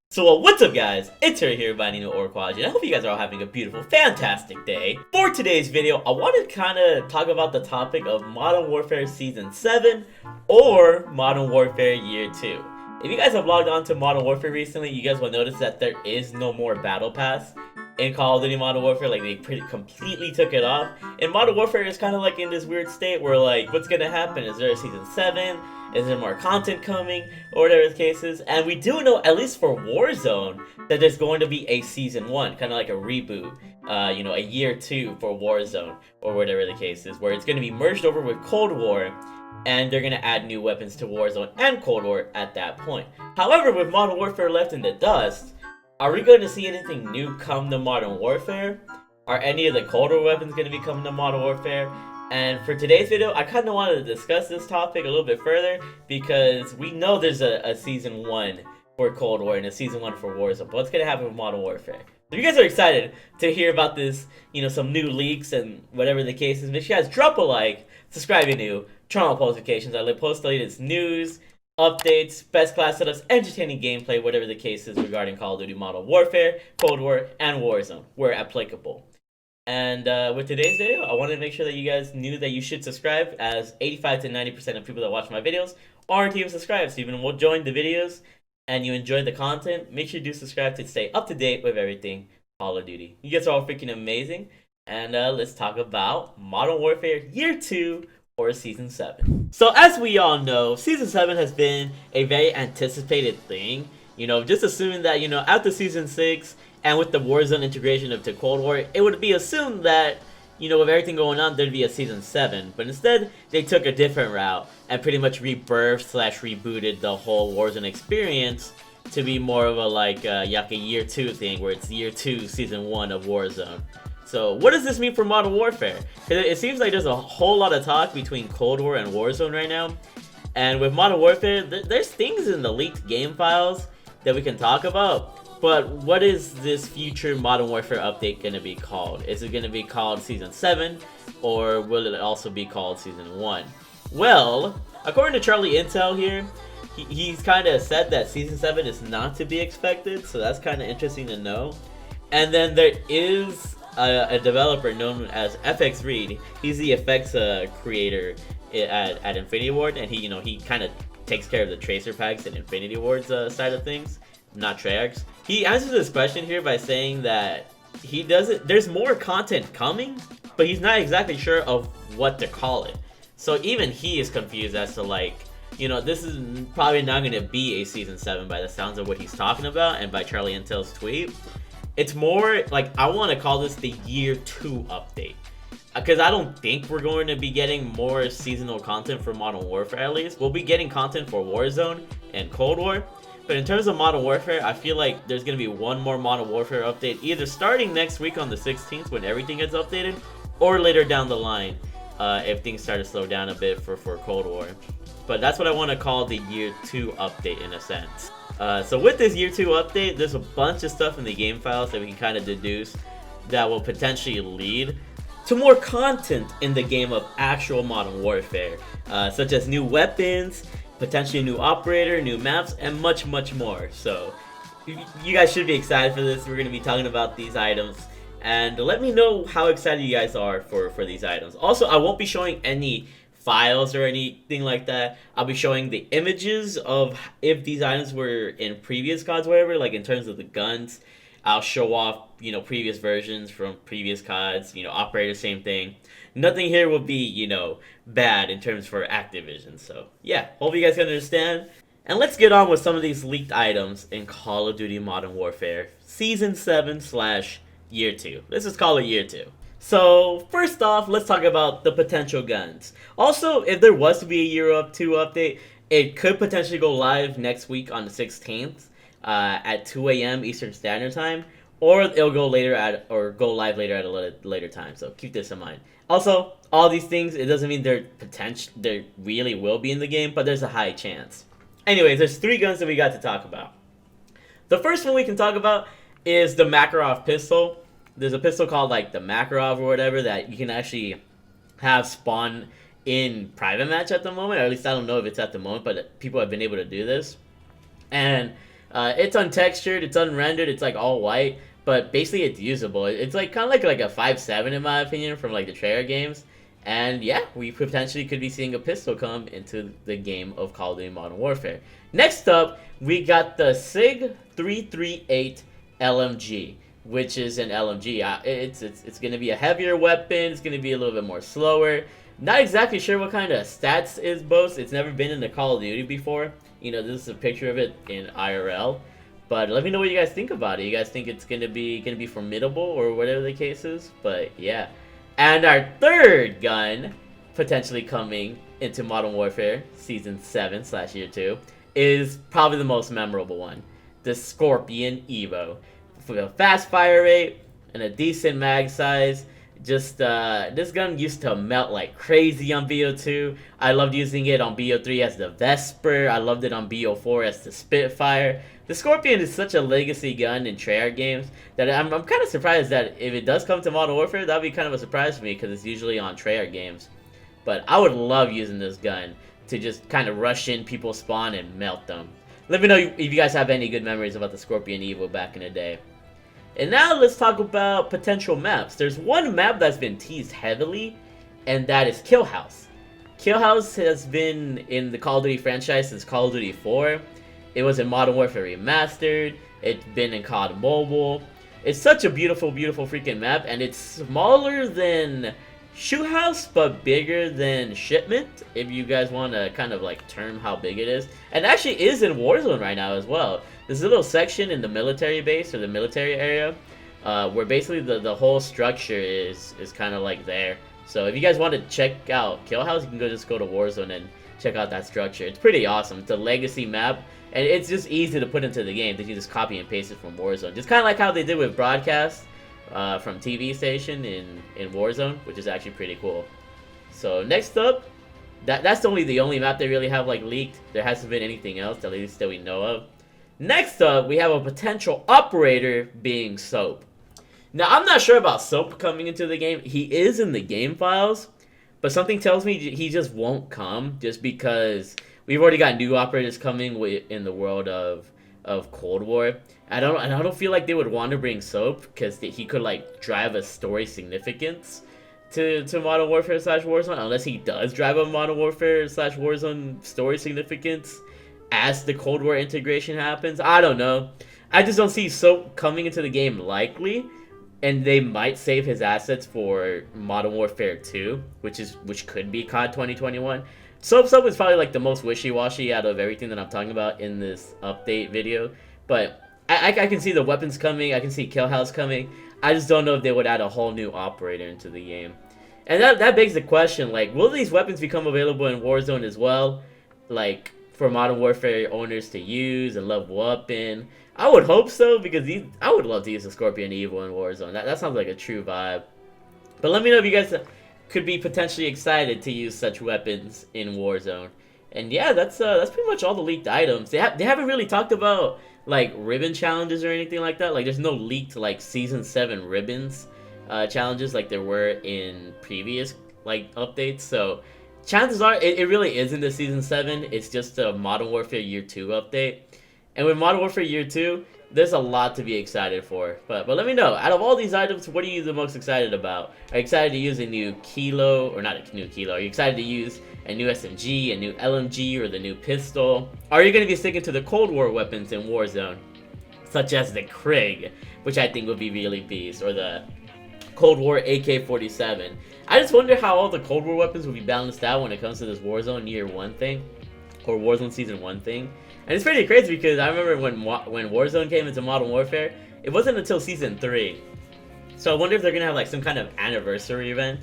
So what's up guys, it's here Bayanino or Quadigy, and I hope you guys are all having a beautiful, fantastic day. For today's video, I want to kind of talk about the topic of Modern Warfare Season 7 or Modern Warfare Year 2. If you guys have logged on to Modern Warfare recently, you guys will notice that there is no more Battle Pass in Call of Duty Modern Warfare. Like, they completely took it off. And Modern Warfare is kind of like in this weird state where, like, what's gonna happen? Is there a Season 7? Is there more content coming? Or whatever the case is. And we do know, at least for Warzone, that there's going to be a Season 1, kind of like a reboot. A Year 2 for Warzone, or whatever the case is, where it's going to be merged over with Cold War, and they're going to add new weapons to Warzone and Cold War at that point. However, with Modern Warfare left in the dust, are we going to see anything new come to Modern Warfare? Are any of the Cold War weapons going to be coming to Modern Warfare? And for today's video, I kind of wanted to discuss this topic a little bit further, because we know there's a Season 1 for Cold War and a Season 1 for Warzone. But what's going to happen with Modern Warfare? If you guys are excited to hear about this, some new leaks and whatever the case is, make sure you guys drop a like, subscribe if you're new, turn on post notifications. I post the latest news, updates, best class setups, entertaining gameplay, whatever the case is regarding Call of Duty Modern Warfare, Cold War, and Warzone, where applicable. And with today's video, I wanted to make sure that you guys knew that you should subscribe, as 85 to 90% of people that watch my videos aren't even subscribed. So even will join the videos and you enjoy the content, make sure you do subscribe to stay up to date with everything Call of Duty. You guys are all freaking amazing. And let's talk about Modern Warfare Year 2 or Season 7. So as we all know, Season 7 has been a very anticipated thing. Just assuming that, after Season 6, and with the Warzone integration to Cold War, it would be assumed that, with everything going on, there'd be a Season 7. But instead, they took a different route and pretty much rebirthed/rebooted the whole Warzone experience to be more of a Year 2 thing, where it's Year 2, Season 1 of Warzone. So what does this mean for Modern Warfare? Because it seems like there's a whole lot of talk between Cold War and Warzone right now. And with Modern Warfare, there's things in the leaked game files that we can talk about. But what is this future Modern Warfare update going to be called? Is it going to be called Season 7, or will it also be called Season 1? Well, according to Charlie Intel here, he's kind of said that Season 7 is not to be expected, so that's kind of interesting to know. And then there is a developer known as FX Reed. He's the effects creator at Infinity Ward, and he kind of takes care of the tracer packs and Infinity Ward's side of things, not Treyarch's. He answers this question here by saying that there's more content coming, but he's not exactly sure of what to call it. So even he is confused as to this is probably not going to be a Season 7 by the sounds of what he's talking about and by Charlie Intel's tweet. It's more like, I want to call this the Year 2 update. Because I don't think we're going to be getting more seasonal content for Modern Warfare, at least. We'll be getting content for Warzone and Cold War. But in terms of Modern Warfare, I feel like there's going to be one more Modern Warfare update, either starting next week on the 16th when everything gets updated, or later down the line if things start to slow down a bit for Cold War. But that's what I want to call the Year 2 update in a sense. So with this Year 2 update, there's a bunch of stuff in the game files that we can kind of deduce that will potentially lead to more content in the game of actual Modern Warfare, such as new weapons, potentially a new operator, new maps, and much, much more. So you guys should be excited for this. We're going to be talking about these items, and let me know how excited you guys are for these items. Also, I won't be showing any files or anything like that. I'll be showing the images of if these items were in previous CODs, whatever, like in terms of the guns. I'll show off, previous versions from previous CODs, operators, same thing. Nothing here will be, bad in terms for Activision. So, yeah, hope you guys can understand. And let's get on with some of these leaked items in Call of Duty Modern Warfare Season 7/Year 2. Let's just call it Year 2. So, first off, let's talk about the potential guns. Also, if there was to be a Year 2 update, it could potentially go live next week on the 16th. At 2 a.m. Eastern Standard Time, or it'll go live later at a later time. So keep this in mind. Also, all these things, it doesn't mean they really will be in the game, but there's a high chance. Anyways, there's 3 guns that we got to talk about. The first one we can talk about is the Makarov pistol. There's a pistol called the Makarov or whatever that you can actually have spawn in private match at the moment. Or at least I don't know if it's at the moment, but people have been able to do this. And It's untextured, it's unrendered, it's like all white, but basically it's usable. It's like kind of like a 5.7 in my opinion from like the Treyarch games. And yeah, we potentially could be seeing a pistol come into the game of Call of Duty Modern Warfare. Next up, we got the SIG 338 LMG, which is an LMG. It's going to be a heavier weapon. It's going to be a little bit more slower. Not exactly sure what kind of stats it boasts. It's never been in the Call of Duty before. You know, this is a picture of it in IRL. But let me know what you guys think about it. You guys think it's gonna be formidable or whatever the case is? But yeah. And our third gun potentially coming into Modern Warfare Season 7/Year 2 is probably the most memorable one. The Scorpion Evo. For a fast fire rate and a decent mag size. Just, this gun used to melt like crazy on BO2. I loved using it on BO3 as the Vesper. I loved it on BO4 as the Spitfire. The Scorpion is such a legacy gun in Treyarch games that I'm kind of surprised that if it does come to Modern Warfare, that would be kind of a surprise for me because it's usually on Treyarch games. But I would love using this gun to just kind of rush in, people spawn, and melt them. Let me know if you guys have any good memories about the Scorpion Evo back in the day. And now let's talk about potential maps. There's one map that's been teased heavily, and that is Kill House. Kill House has been in the Call of Duty franchise since Call of Duty 4. It was in Modern Warfare Remastered. It's been in COD Mobile. It's such a beautiful, beautiful freaking map, and it's smaller than Shoot House, but bigger than Shipment, if you guys want to kind of like term how big it is. And actually is in Warzone right now as well. There's a little section in the military base, or the military area, where basically the whole structure is kind of like there. So if you guys want to check out Kill House, you can just go to Warzone and check out that structure. It's pretty awesome. It's a legacy map, and it's just easy to put into the game. That you just copy and paste it from Warzone. Just kind of like how they did with Broadcast from TV station in Warzone, which is actually pretty cool. So next up, that's the only map they really have like leaked. There hasn't been anything else, at least that we know of. Next up, we have a potential operator being Soap. Now, I'm not sure about Soap coming into the game. He is in the game files, but something tells me he just won't come just because we've already got new operators coming in the world of Cold War. I don't feel like they would want to bring Soap because he could like drive a story significance to Modern Warfare /Warzone, unless he does drive a Modern Warfare /Warzone story significance as the Cold War integration happens. I don't know. I just don't see Soap coming into the game likely, and they might save his assets for Modern Warfare 2, which could be COD 2021. Soap is probably like the most wishy-washy out of everything that I'm talking about in this update video, but I can see the weapons coming. I can see Kill House coming. I just don't know if they would add a whole new operator into the game. And that begs the question, like, will these weapons become available in Warzone as well? Like, for Modern Warfare owners to use and level up in? I would hope so, because I would love to use the Scorpion Evo in Warzone. That sounds like a true vibe. But let me know if you guys could be potentially excited to use such weapons in Warzone. And yeah, that's pretty much all the leaked items. They haven't really talked about like ribbon challenges or anything like that. Like, there's no leaked like Season 7 ribbons challenges like there were in previous like updates. So chances are it really isn't the Season 7. It's just a Modern Warfare Year 2 update. And with Modern Warfare Year 2, there's a lot to be excited for. But let me know, out of all these items, what are you the most excited about? Are you excited to use a new Kilo, or not a new Kilo? Are you excited to use a new SMG, a new LMG, or the new pistol? Are you going to be sticking to the Cold War weapons in Warzone, such as the Krieg, which I think would be really beast, or the Cold War AK-47? I just wonder how all the Cold War weapons will be balanced out when it comes to this Warzone Year 1 thing, or Warzone Season 1 thing. And it's pretty crazy because I remember when Warzone came into Modern Warfare, it wasn't until Season 3. So I wonder if they're going to have like some kind of anniversary event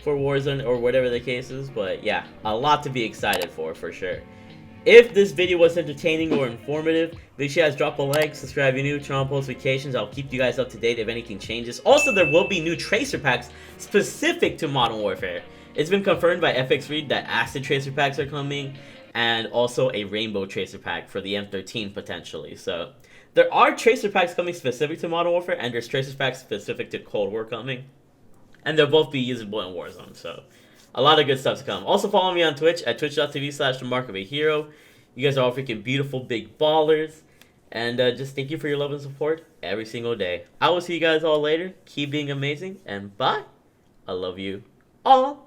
for Warzone or whatever the case is. But yeah, a lot to be excited for sure. If this video was entertaining or informative, make sure you guys drop a like, subscribe if you're new, turn on post notifications. I'll keep you guys up to date if anything changes. Also, there will be new tracer packs specific to Modern Warfare. It's been confirmed by FX Reed that acid tracer packs are coming, and also a rainbow tracer pack for the M13 potentially. So there are tracer packs coming specific to Modern Warfare, and there's tracer packs specific to Cold War coming, and they'll both be usable in Warzone. So a lot of good stuff to come. Also follow me on Twitch at twitch.tv/TheMarkOfAHero. You guys are all freaking beautiful big ballers. And just thank you for your love and support every single day. I will see you guys all later. Keep being amazing, and bye. I love you all.